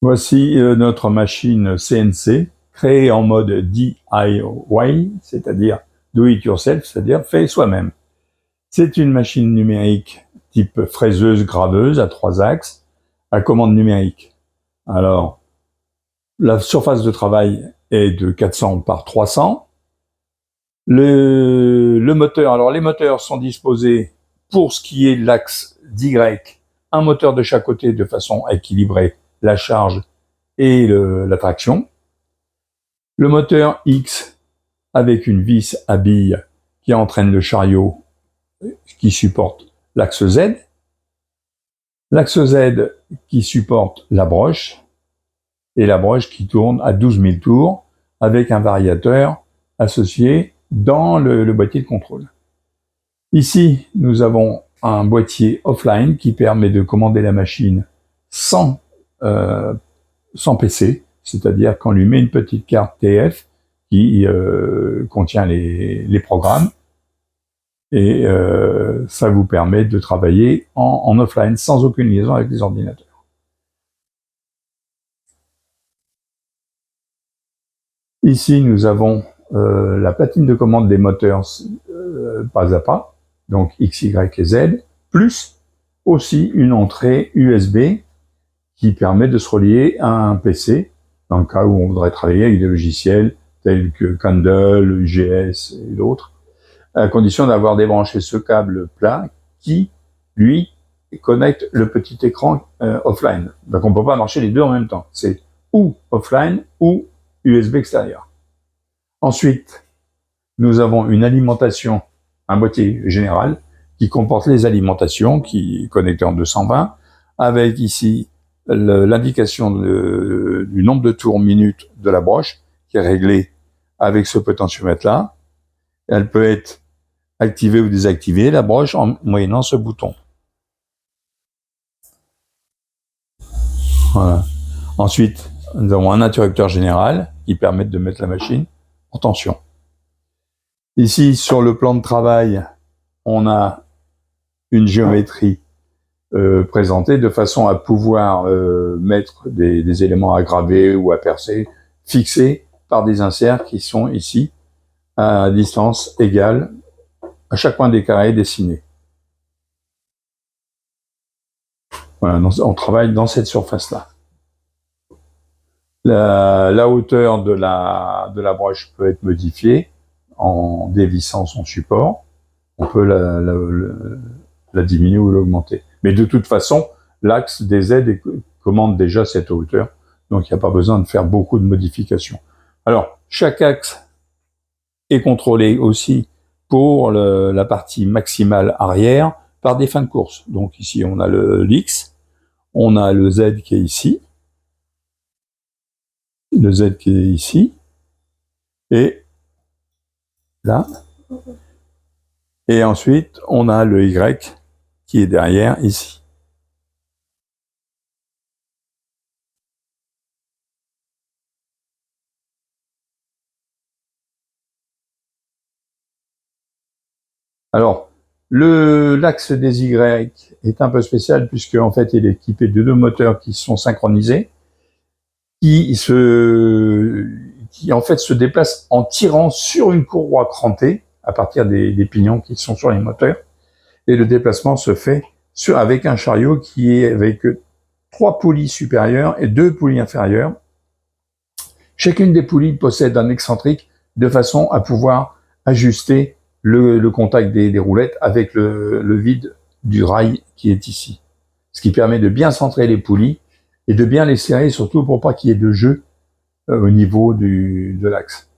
Voici notre machine CNC créée en mode DIY, c'est-à-dire do it yourself, c'est-à-dire fait soi-même. C'est une machine numérique type fraiseuse graveuse à 3 axes à commande numérique. Alors, la surface de travail est de 400 par 300. Le moteur, alors les moteurs sont disposés pour ce qui est l'axe d'Y, un moteur de chaque côté de façon à équilibrer la charge et la traction. Le moteur X avec une vis à billes qui entraîne le chariot qui supporte l'axe Z. L'axe Z qui supporte la broche et la broche qui tourne à 12 000 tours avec un variateur associé dans le boîtier de contrôle. Ici, nous avons un boîtier offline qui permet de commander la machine sans PC, c'est-à-dire qu'on lui met une petite carte TF qui contient les programmes et ça vous permet de travailler en offline sans aucune liaison avec les ordinateurs. Ici, nous avons la platine de commande des moteurs pas à pas, donc X, Y et Z, plus aussi une entrée USB qui permet de se relier à un PC dans le cas où on voudrait travailler avec des logiciels tels que Candle, UGS et d'autres, à condition d'avoir débranché ce câble plat qui, lui, connecte le petit écran offline. Donc on ne peut pas marcher les deux en même temps. C'est ou offline ou USB extérieur. Ensuite, nous avons une alimentation, un boîtier général qui comporte les alimentations qui est connecté en 220 avec ici l'indication du nombre de tours minutes de la broche qui est réglée avec ce potentiomètre là. Elle peut être activée ou désactivée, la broche, en moyennant ce bouton. Voilà. Ensuite, nous avons un interrupteur général qui permet de mettre la machine en tension. Ici, sur le plan de travail, on a une géométrie présentée de façon à pouvoir mettre des éléments à graver ou à percer, fixés par des inserts qui sont ici à distance égale à chaque point des carrés dessiné. Voilà, on travaille dans cette surface-là. La hauteur de la broche peut être modifiée en dévissant son support. On peut la diminuer ou l'augmenter. Mais de toute façon, l'axe des Z commande déjà cette hauteur, donc il n'y a pas besoin de faire beaucoup de modifications. Alors, chaque axe est contrôlé aussi pour la partie maximale arrière par des fins de course. Donc ici, on a l'X, on a le Z qui est ici, le Z qui est ici, et là. Et ensuite, on a le Y qui est derrière ici. Alors, l'axe des Y est un peu spécial puisque en fait, il est équipé de deux moteurs qui sont synchronisés, qui en fait se déplacent en tirant sur une courroie crantée à partir des pignons qui sont sur les moteurs. Et le déplacement se fait avec un chariot qui est avec 3 poulies supérieures et 2 poulies inférieures. Chacune des poulies possède un excentrique de façon à pouvoir ajuster le contact des roulettes avec le vide du rail qui est ici. Ce qui permet de bien centrer les poulies et de bien les serrer, surtout pour pas qu'il y ait de jeu au niveau de l'axe.